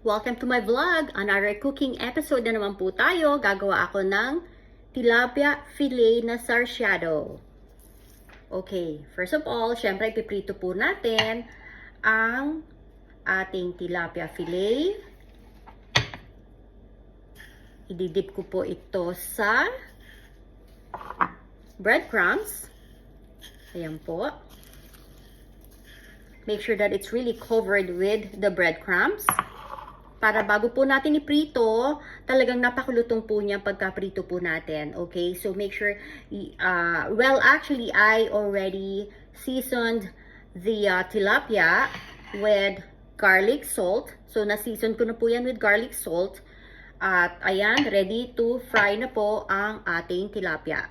Welcome to my vlog. Another cooking episode na naman po tayo. Gagawa ako ng tilapia fillet na sarsyado. Okay, first of all, syempre ipiprito po natin ang ating tilapia fillet. Ididip ko po ito sa breadcrumbs. Ayan po. Make sure that it's really covered with the breadcrumbs. Para bago po natin iprito, talagang napakulutong po niya pagka-prito po natin. Okay? So, make sure, actually, I already seasoned the tilapia with garlic salt. So, na-season ko na po yan with garlic salt. At, ayan, ready to fry na po ang ating tilapia.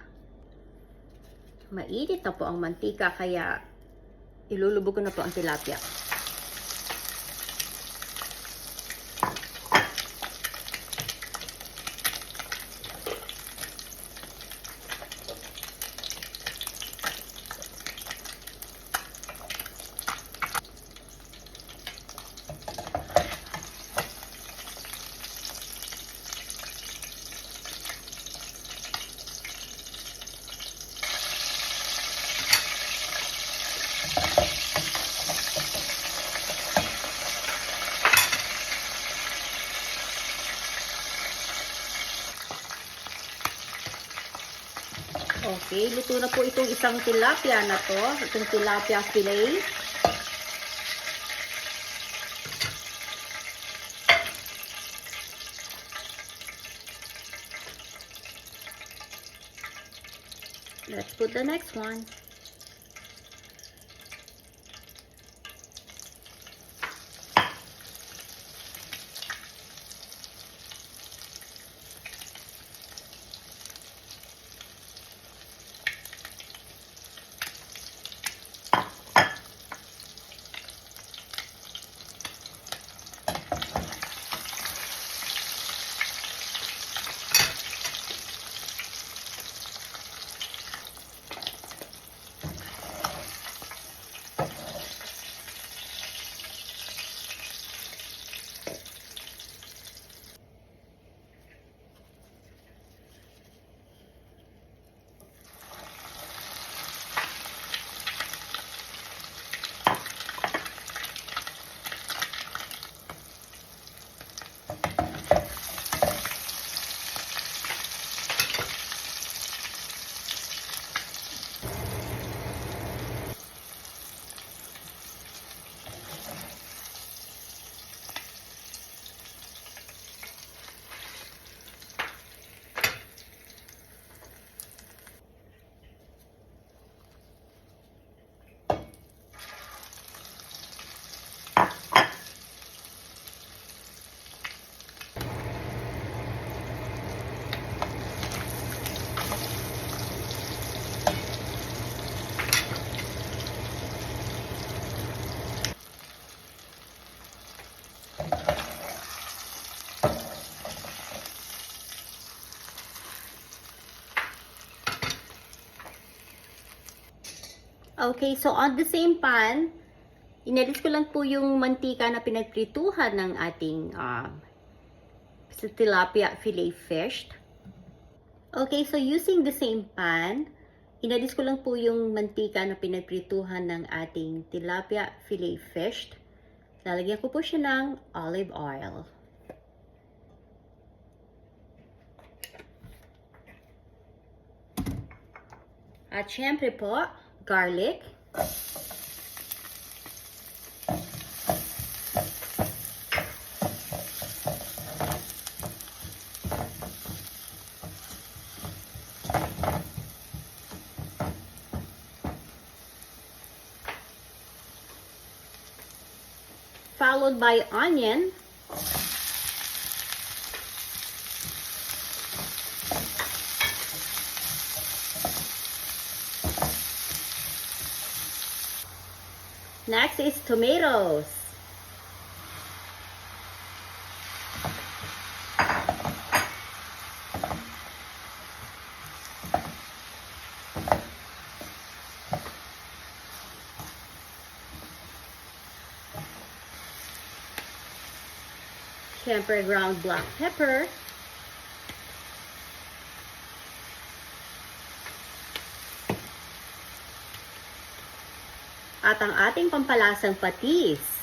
Mainit na po ang mantika, kaya ilulubog ko na po ang tilapia. Okay, luto na po itong isang tilapia na to, itong tilapia fillet. Let's put the next one. Okay, so on the same pan, inalis ko lang po yung mantika na pinagprituhan ng ating tilapia fillet fish. Okay, so using the same pan, inalis ko lang po yung mantika na pinagprituhan ng ating tilapia fillet fish. Lalagyan ko po siya ng olive oil. At syempre po, garlic. Followed by onion. Next is tomatoes. Siyempre, ground black pepper. At ang ating pampalasang patis.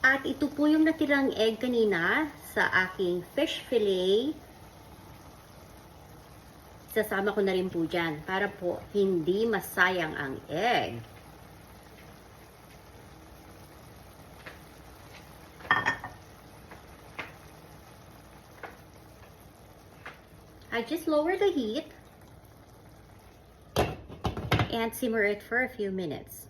At ito po yung natirang egg kanina sa aking fish fillet. Sasama ko na rin po dyan para po hindi masayang ang egg. I just lower the heat and simmer it for a few minutes.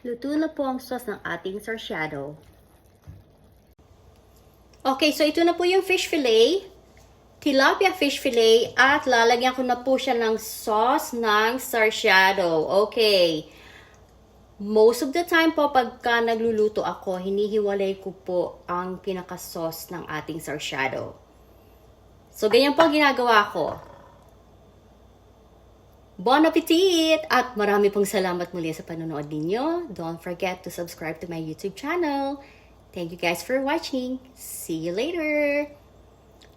Luto na po ang sauce ng ating sarsyado. Okay, so ito na po yung fish fillet. Tilapia fish fillet. At lalagyan ko na po siya ng sauce ng sarsyado. Okay. Most of the time po, pagka nagluluto ako, hinihiwalay ko po ang pinaka-sauce ng ating sarsyado. So, ganyan po ang ginagawa ko. Bon appetit! At marami pong salamat muli sa panonood ninyo. Don't forget to subscribe to my YouTube channel. Thank you guys for watching. See you later!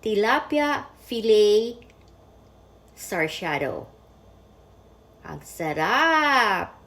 Tilapia Filet Sarsyado. Ang sarap!